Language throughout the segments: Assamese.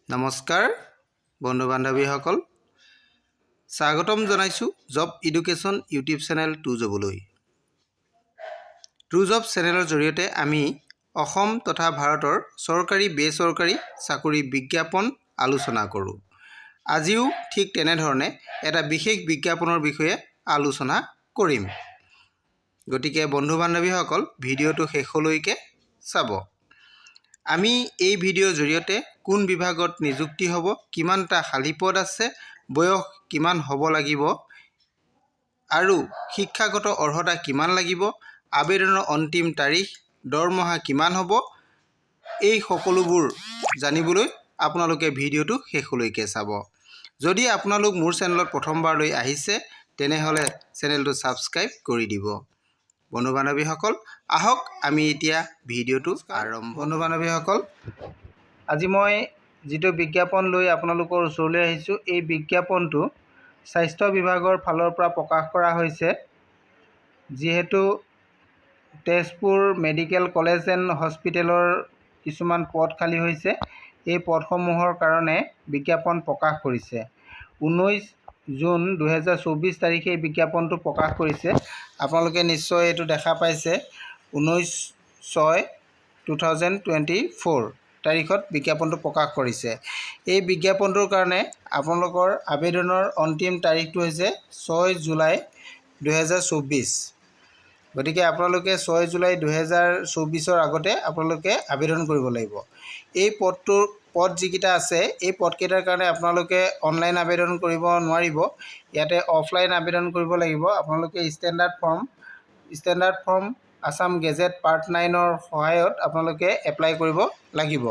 নমস্কাৰ বন্ধু বান্ধৱীসকল স্বাগতম জনাইছোঁ job education YouTube channel to জবলৈ টু জব চেনেলৰ জৰিয়তে আমি অসম তথা ভাৰতৰ চৰকাৰী বেচৰকাৰী চাকৰি বিজ্ঞাপন আলোচনা কৰোঁ। আজিও ঠিক তেনেধৰণে এটা বিশেষ বিজ্ঞাপনৰ বিষয়ে আলোচনা কৰিম। গতিকে বন্ধু বান্ধৱীসকল ভিডিঅ'টো শেষলৈকে চাব। আমি এই ভিডিঅ'ৰ জৰিয়তে কোন বিভাগত নিযুক্তি হ'ব, কিমানটা খালী পদ আছে, বয়স কিমান হ'ব লাগিব আৰু শিক্ষাগত অৰ্হতা কিমান লাগিব, আবেদনৰ অন্তিম তাৰিখ, দৰমহা কিমান হ'ব, এই সকলোবোৰ জানিবলৈ আপোনালোকে ভিডিঅ'টো শেষলৈকে চাব। যদি আপোনালোক মোৰ চেনেলত প্ৰথমবাৰলৈ আহিছে তেনেহ'লে চেনেলটো ছাবস্ক্ৰাইব কৰি দিব। বন্ধু বান্ধৱীসকল আহক আমি এতিয়া ভিডিঅ'টো আৰম্ভ। বন্ধু বান্ধৱীসকল আজি মই যিটো বিজ্ঞাপন লৈ আপোনালোকৰ ওচৰলৈ আহিছোঁ, এই বিজ্ঞাপনটো স্বাস্থ্য বিভাগৰ ফালৰ পৰা প্ৰকাশ কৰা হৈছে। যিহেতু তেজপুৰ মেডিকেল কলেজ এণ্ড হস্পিটেলৰ কিছুমান পদ খালী হৈছে, এই পদসমূহৰ কাৰণে বিজ্ঞাপন প্ৰকাশ কৰিছে। 19 জুন 2024 তাৰিখে এই বিজ্ঞাপনটো প্ৰকাশ কৰিছে। আপোনালোকে নিশ্চয় এইটো দেখা পাইছে। 19/6/2024 তাৰিখত বিজ্ঞাপনটো প্ৰকাশ কৰিছে। এই বিজ্ঞাপনটোৰ কাৰণে আপোনালোকৰ আবেদনৰ অন্তিম তাৰিখটো হৈছে 6 জুলাই 2024। গতিকে আপোনালোকে 6 জুলাই 2024 আগতে আপোনালোকে আবেদন কৰিব লাগিব। এই পদ যিকেইটা আছে, এই পদকেইটাৰ কাৰণে আপোনালোকে অনলাইন আবেদন কৰিব নোৱাৰিব। ইয়াতে অফলাইন আবেদন কৰিব লাগিব। আপোনালোকে standard form Assam gazette part 9ৰ সহায়ত আপোনালোকে এপ্লাই কৰিব লাগিব।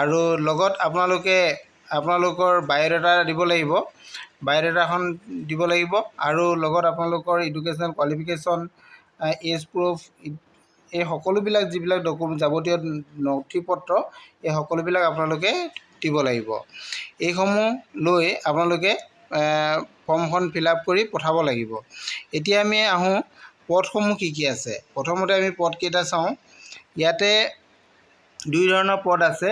আৰু লগত আপোনালোকে আপোনালোকৰ বায়'ডাটা দিব লাগিব। বায়'ডাটাখন দিব লাগিব আৰু লগত আপোনালোকৰ এডুকেশ্যনেল কোৱালিফিকেশ্যন, এজ প্ৰুফ, এই সকলোবিলাক যিবিলাক যাৱতীয় নথিপত্ৰ, এই সকলোবিলাক আপোনালোকে দিব লাগিব। এইসমূহ লৈ আপোনালোকে ফৰ্মখন ফিল আপ কৰি পঠাব লাগিব। এতিয়া আমি আহোঁ পদসমূহ কি কি আছে। প্ৰথমতে আমি পদকেইটা চাওঁ। ইয়াতে দুই ধৰণৰ পদ আছে।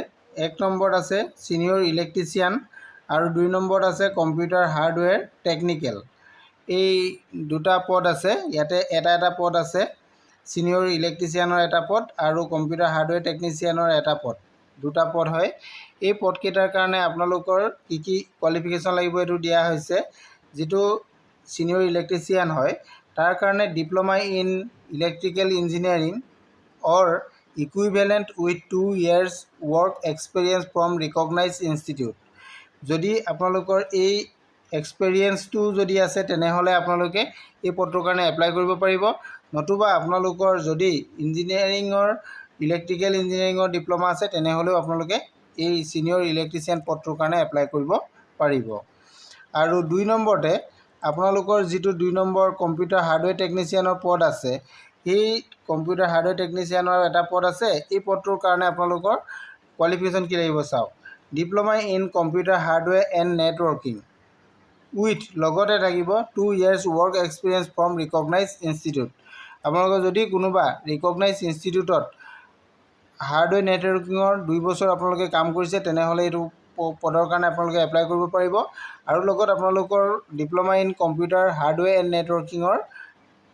1 নম্বৰত আছে ছিনিয়ৰ ইলেক্ট্ৰিচিয়ান আৰু 2 নম্বৰত আছে কম্পিউটাৰ হাৰ্ডৱেৰ টেকনিকেল। এই দুটা পদ আছে। ইয়াতে এটা পদ আছে ছিনিয়ৰ ইলেক্ট্ৰিচিয়ানৰ এটা পদ আৰু কম্পিউটাৰ হাৰ্ডৱেৰ টেকনিচিয়ানৰ এটা পদ। দুটা পদ হয়। এই পদকেইটাৰ কাৰণে আপোনালোকৰ কি কি কোৱালিফিকেশ্যন লাগিব এইটো দিয়া হৈছে। যিটো ছিনিয়ৰ ইলেক্ট্ৰিচিয়ান হয় তাৰ কাৰণে diploma in electrical engineering or equivalent with 2 years work experience from recognised institute. যদি আপোনালোকৰ এই এক্সপিৰিয়েঞ্চটো যদি আছে তেনেহ'লে আপোনালোকে এই পদটোৰ কাৰণে এপ্লাই কৰিব পাৰিব। নতুবা আপোনালোকৰ যদি ইলেক্ট্ৰিকেল ইঞ্জিনিয়াৰিঙৰ ডিপ্ল'মা আছে তেনেহ'লেও আপোনালোকে এই ছিনিয়ৰ ইলেক্ট্ৰিচিয়ান পদটোৰ কাৰণে এপ্লাই কৰিব পাৰিব। আৰু 2 নম্বৰতে আপোনালোকৰ যিটো 2 নম্বৰ কম্পিউটাৰ হাৰ্ডৱেৰ টেকনিচিয়ানৰ পদ আছে, সেই কম্পিউটাৰ হাৰ্ডৱেৰ টেকনিচিয়ানৰ এটা পদ আছে। এই পদটোৰ কাৰণে আপোনালোকৰ কোৱালিফিকেশ্যন কি লাগিব চাওক। Diploma in computer hardware and networking with লগতে থাকিব 2 years work experience from recognised institute. আপোনালোকৰ যদি কোনোবা ৰিকগনাইজড ইনষ্টিটিউটত হাৰ্ডৱেৰ নেটৱৰ্কিঙৰ 2 বছৰ আপোনালোকে কাম কৰিছে তেনেহ'লে এইটো পদৰ কাৰণে আপোনালোকে এপ্লাই কৰিব পাৰিব। আৰু লগত আপোনালোকৰ diploma in computer hardware and নেটৱৰ্কিঙৰ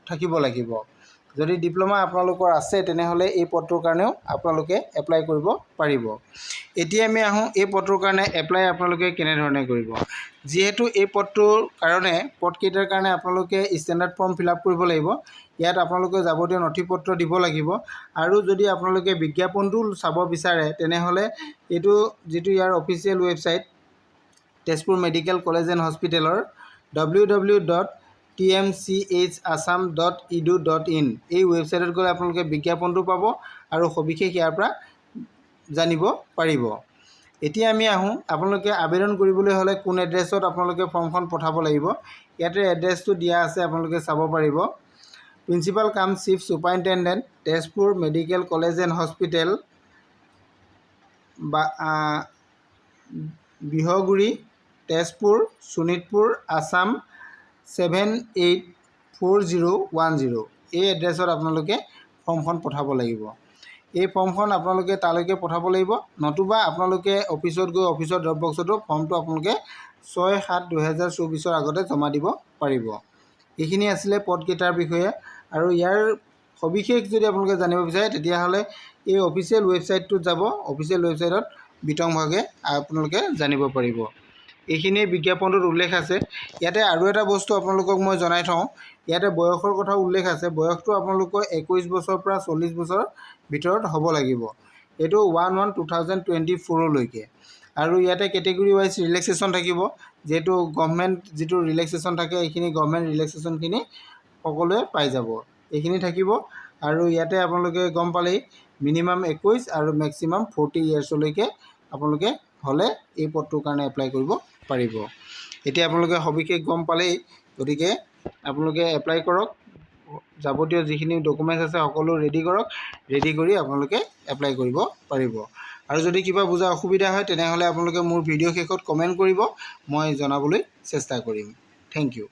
থাকিব লাগিব। যদি ডিপ্ল'মা আপোনালোকৰ আছে তেনেহ'লে এই পদটোৰ কাৰণেও আপোনালোকে এপ্লাই কৰিব পাৰিব। এতিয়া আমি আহোঁ এই পদটোৰ কাৰণে এপ্লাই আপোনালোকে কেনেধৰণে কৰিব। যিহেতু এই পদটোৰ কাৰণে পদকেইটাৰ কাৰণে আপোনালোকে ষ্টেণ্ডাৰ্ড ফৰ্ম ফিল আপ কৰিব লাগিব। ইয়াত আপোনালোকে যাৱতীয় নথিপত্ৰ দিব লাগিব। আৰু যদি আপোনালোকে বিজ্ঞাপনটো চাব বিচাৰে তেনেহ'লে এইটো যিটো ইয়াৰ official website Tezpur Medical College and হস্পিটেলৰ www.tmchassam.edu.in এই ৱেবছাইটত গ'লে আপোনালোকে বিজ্ঞাপনটো পাব আৰু সবিশেষ ইয়াৰ পৰা জানিব পাৰিব। এতিয়া আমি আহোঁ আপোনালোকে আবেদন কৰিবলৈ হ'লে কোন এড্ৰেছত আপোনালোকে ফৰ্মখন পঠাব লাগিব। ইয়াতে এড্ৰেছটো দিয়া আছে, আপোনালোকে চাব পাৰিব। প্ৰিন্সিপাল কাম chief superintendent Tezpur Medical College and hospital, Bihaguri, Tezpur, Sonitpur, Assam 784010। এই এড্ৰেছত আপোনালোকে ফৰ্মখন পঠাব লাগিব। এই ফৰ্মখন আপোনালোকে তালৈকে পঠাব লাগিব, নতুবা আপোনালোকে অফিচত গৈ অফিচৰ ড্ৰপ বক্সতো ফৰ্মটো আপোনালোকে 6/7/2024 আগতে জমা দিব পাৰিব। এইখিনি আছিলে পদকেইটাৰ বিষয়ে। আৰু ইয়াৰ সবিশেষ যদি আপোনালোকে জানিব বিচাৰে তেতিয়াহ'লে এই অফিচিয়েল ৱেবছাইটটোত যাব, অফিচিয়েল ৱেবছাইটত বিতংভাৱে আপোনালোকে জানিব পাৰিব। এইখিনিয়ে বিজ্ঞাপনটোত উল্লেখ আছে। ইয়াতে আৰু এটা বস্তু আপোনালোকক মই জনাই থওঁ, ইয়াতে বয়সৰ কথা উল্লেখ আছে। বয়সটো আপোনালোকৰ 21 বছৰৰ পৰা 40 বছৰৰ ভিতৰত হ'ব লাগিব। এইটো 1/1/2024লৈকে। আৰু ইয়াতে কেটেগৰী ৱাইজ ৰিলেক্সেশ্যন থাকিব, যিহেতু গভৰ্ণমেণ্ট যিটো ৰিলেক্সেশ্যন থাকে এইখিনি গভৰ্ণমেণ্ট ৰিলেক্সেশ্যনখিনি সকলোৱে পাই যাব, এইখিনি থাকিব। আৰু ইয়াতে আপোনালোকে গম পালেই মিনিমাম 21 আৰু মেক্সিমাম 40 ইয়াৰ্ছলৈকে আপোনালোকে হ'লে এই পদটোৰ কাৰণে এপ্লাই কৰিব পাৰিব। এতিয়া আপোনালোকে সবিশেষ গম পালেই, গতিকে আপোনালোকে এপ্লাই কৰক। যাৱতীয় যিখিনি ডকুমেণ্টছ আছে সকলো ৰেডি কৰক, ৰেডি কৰি আপোনালোকে এপ্লাই কৰিব পাৰিব। আৰু যদি কিবা বুজা অসুবিধা হয় তেনেহ'লে আপোনালোকে মোৰ ভিডিঅ' শেষত কমেণ্ট কৰিব, মই জনাবলৈ চেষ্টা কৰিম। Thank U.